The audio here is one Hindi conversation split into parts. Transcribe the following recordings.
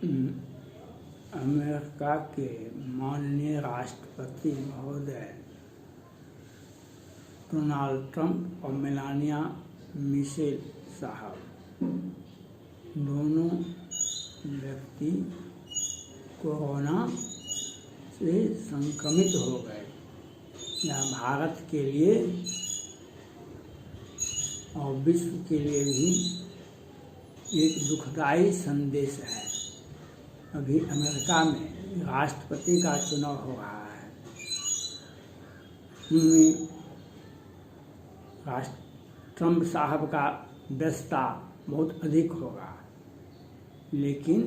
अमेरिका के माननीय राष्ट्रपति महोदय डोनाल्ड ट्रंप और मेलानिया मिशेल साहब दोनों व्यक्ति कोरोना से संक्रमित हो गए। यह भारत के लिए और विश्व के लिए भी एक दुखदाई संदेश है। अभी अमेरिका में राष्ट्रपति का चुनाव हो रहा है। उनमें ट्रंप साहब का व्यस्तता बहुत अधिक होगा, लेकिन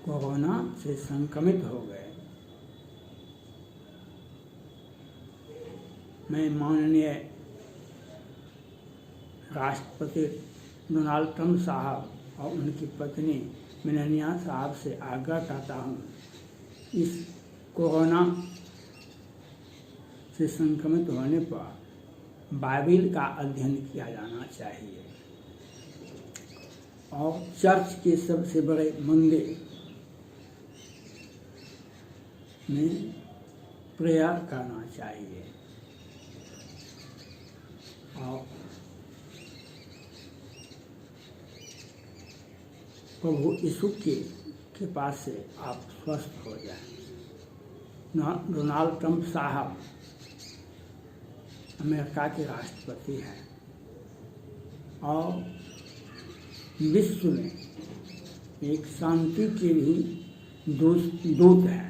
कोरोना से संक्रमित हो गए। मैं माननीय राष्ट्रपति डोनाल्ड ट्रंप साहब और उनकी पत्नी मेलानिया साहब से आग्रह करता हूँ, इस कोरोना से संक्रमित होने पर बाइबिल का अध्ययन किया जाना चाहिए और चर्च के सबसे बड़े मंदिर में प्रेयर करना चाहिए और प्रभु यीशु के कृपा से आप स्वस्थ हो जाएं। डोनाल्ड ट्रंप साहब अमेरिका के राष्ट्रपति हैं और विश्व में एक शांति के भी दूत हैं।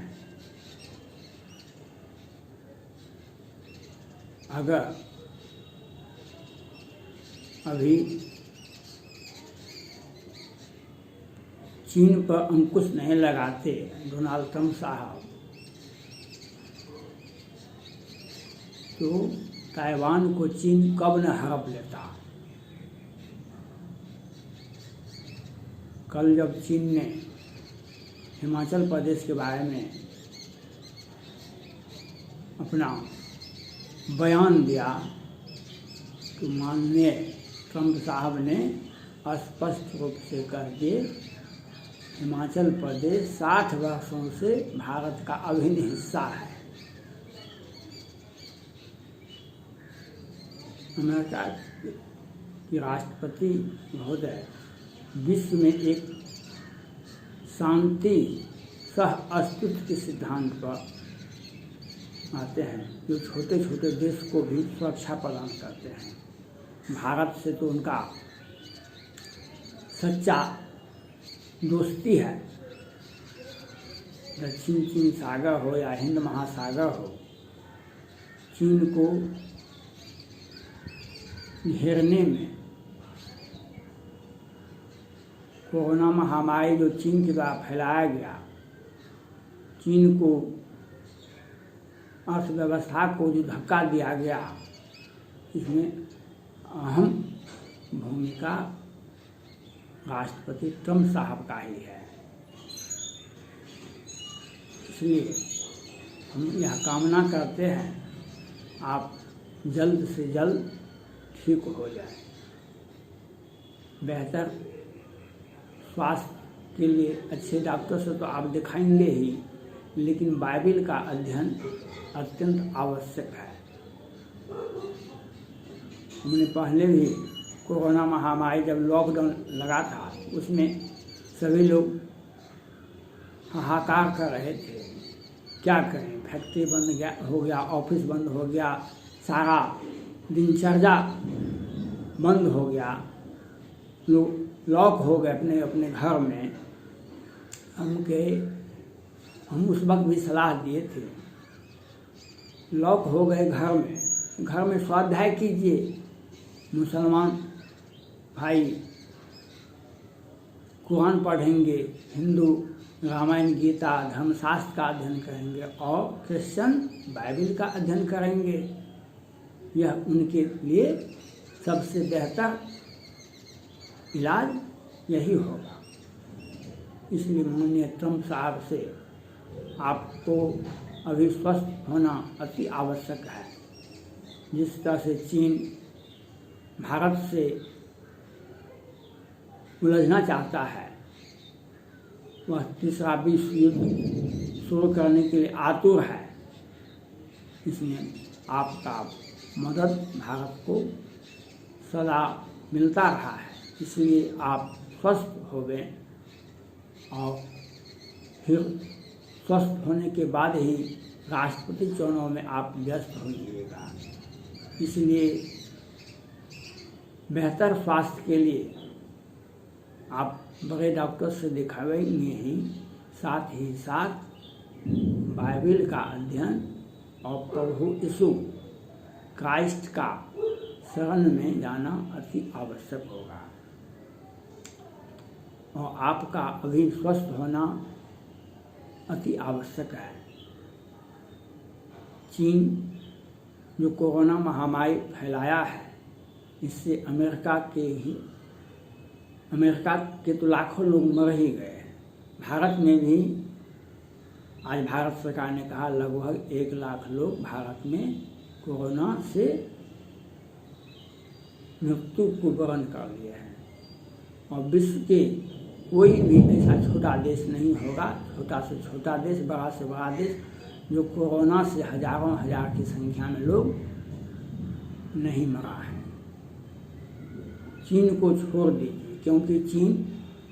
अगर अभी चीन पर अंकुश नहीं लगाते डोनाल्ड ट्रंप साहब, तो ताइवान को चीन कब न हड़प लेता। कल जब चीन ने हिमाचल प्रदेश के बारे में अपना बयान दिया, तो माननीय ट्रंप साहब ने स्पष्ट रूप से कह दिए, हिमाचल प्रदेश 60 वर्षों से भारत का अभिन्न हिस्सा है। अमेरिका की राष्ट्रपति महोदय विश्व में एक शांति सह अस्तित्व के सिद्धांत पर आते हैं, जो छोटे छोटे देश को भी सुरक्षा प्रदान करते हैं। भारत से तो उनका सच्चा दोस्ती है। दक्षिण चीन सागर हो या हिंद महासागर हो, चीन को घेरने में कोरोना महामारी जो चीन के द्वारा फैलाया गया, चीन को अर्थव्यवस्था को जो धक्का दिया गया, इसमें अहम भूमिका राष्ट्रपति ट्रंप साहब का ही है। इसलिए हम यह कामना करते हैं आप जल्द से जल्द ठीक हो जाए। बेहतर स्वास्थ्य के लिए अच्छे डॉक्टर से तो आप दिखाएंगे ही, लेकिन बाइबिल का अध्ययन अत्यंत आवश्यक है। हमने पहले भी कोरोना महामारी जब लॉकडाउन लगा था, उसमें सभी लोग हाहाकार कर रहे थे, क्या करें, फैक्ट्री बंद हो गया, ऑफिस बंद हो गया, सारा दिनचर्या बंद हो गया, लोग लॉक हो गए अपने अपने घर में। हम उस वक्त भी सलाह दिए थे, लॉक हो गए घर में स्वाध्याय कीजिए। मुसलमान भाई कुरान पढ़ेंगे, हिंदू रामायण गीता धर्मशास्त्र का अध्ययन करेंगे और क्रिश्चियन बाइबिल का अध्ययन करेंगे। यह उनके लिए सबसे बेहतर इलाज यही होगा। इसलिए माननीय ट्रंप साहब से आपको अभी स्वस्थ होना अति आवश्यक है। जिस तरह से चीन भारत से उलझना चाहता है, वह तीसरा विश्व युद्ध शुरू करने के लिए आतुर है। इसलिए आपका मदद भारत को सदा मिलता रहा है, इसलिए आप स्वस्थ होवें और फिर स्वस्थ होने के बाद ही राष्ट्रपति चुनाव में आप व्यस्त होइएगा। इसलिए बेहतर स्वास्थ्य के लिए आप बड़े डॉक्टर से दिखावेंगे ही साथ बाइबिल का अध्ययन और प्रभु यीशु क्राइस्ट का शरण में जाना अति आवश्यक होगा। और आपका अभी स्वस्थ होना अति आवश्यक है। चीन जो कोरोना महामारी फैलाया है, इससे अमेरिका के तो लाखों लोग मर ही गए हैं। भारत में भी आज भारत सरकार ने कहा लगभग 1 लाख लोग भारत में कोरोना से मृत्यु को वरण कर लिए हैं। और विश्व के कोई भी ऐसा छोटा देश नहीं होगा, छोटा से छोटा देश, बड़ा से बड़ा देश, जो कोरोना से हजारों हजार की संख्या में लोग नहीं मरा है। चीन को छोड़ दीजिए, क्योंकि चीन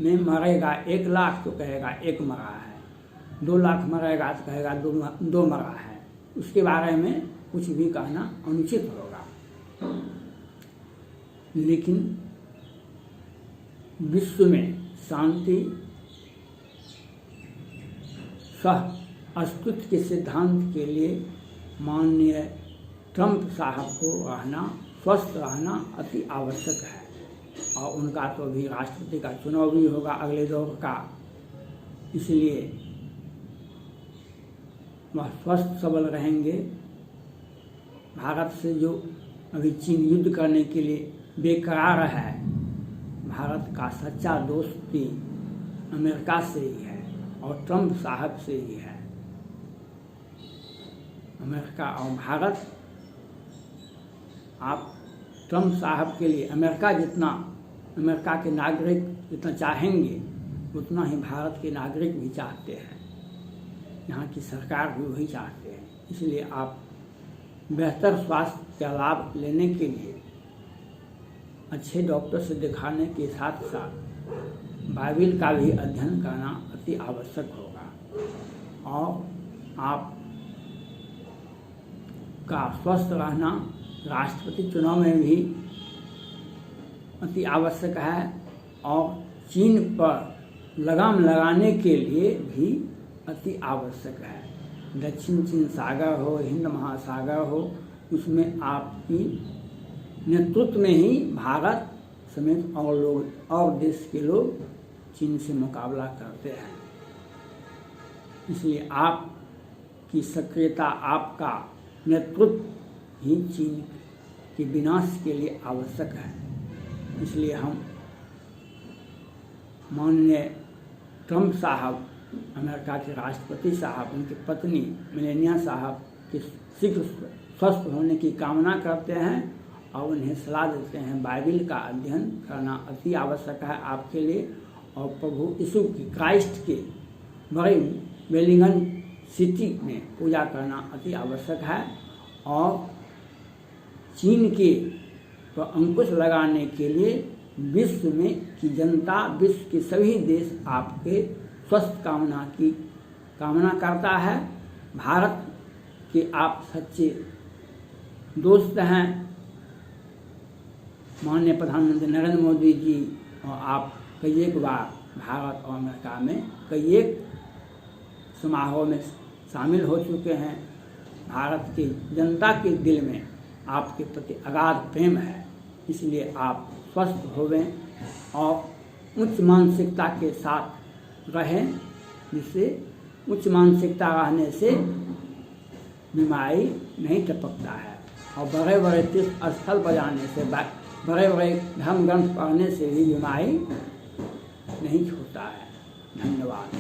में मरेगा 1 लाख तो कहेगा 1 मरा है, 2 लाख मरेगा तो कहेगा 2 मरा है। उसके बारे में कुछ भी कहना अनुचित होगा। लेकिन विश्व में शांति सह अस्तित्व के सिद्धांत के लिए माननीय ट्रंप साहब को स्वस्थ रहना अति आवश्यक है। और उनका तो अभी राष्ट्रपति का चुनाव भी होगा अगले दौर का, इसलिए वह स्वस्थ सबल रहेंगे। भारत से जो अभी चीन युद्ध करने के लिए बेकरार है, भारत का सच्चा दोस्ती अमेरिका से ही है और ट्रंप साहब से ही है। अमेरिका और भारत, आप ट्रंप साहब के लिए अमेरिका के नागरिक जितना चाहेंगे उतना ही भारत के नागरिक भी चाहते हैं, यहाँ की सरकार भी वही चाहते हैं। इसलिए आप बेहतर स्वास्थ्य का लाभ लेने के लिए अच्छे डॉक्टर से दिखाने के साथ साथ बाइबिल का भी अध्ययन करना अति आवश्यक होगा। और आप का स्वस्थ रहना राष्ट्रपति चुनाव में भी अति आवश्यक है। और चीन पर लगाम लगाने के लिए भी अति आवश्यक है। दक्षिण चीन सागर हो, हिंद महासागर हो, उसमें आपकी नेतृत्व में ही भारत समेत और देश के लोग चीन से मुकाबला करते हैं। इसलिए आपकी सक्रियता, आपका नेतृत्व ही चीन के विनाश के लिए आवश्यक है। इसलिए हम माननीय ट्रंप साहब, अमेरिका के राष्ट्रपति साहब, उनकी पत्नी मेलानिया साहब के शीघ्र स्वस्थ होने की कामना करते हैं और उन्हें सलाह देते हैं बाइबिल का अध्ययन करना अति आवश्यक है आपके लिए। और प्रभु यीशु की क्राइस्ट के बड़े वेलिंगन सिटी में पूजा करना अति आवश्यक है। और चीन के तो अंकुश लगाने के लिए विश्व में की जनता, विश्व के सभी देश आपके स्वस्थ कामना करता है। भारत के आप सच्चे दोस्त हैं। माननीय प्रधानमंत्री नरेंद्र मोदी जी और आप कई एक बार भारत और अमेरिका में कई एक समारोह में शामिल हो चुके हैं। भारत की जनता के दिल में आपके प्रति अगाध प्रेम है। इसलिए आप स्वस्थ होवें और उच्च मानसिकता के साथ रहें, जिससे उच्च मानसिकता रहने से बीमारी नहीं टपकता है। और बड़े बड़े तीर्थ स्थल पर जाने से, बड़े बड़े धर्म ग्रंथ पढ़ने से भी बीमारी नहीं छूटता है। धन्यवाद।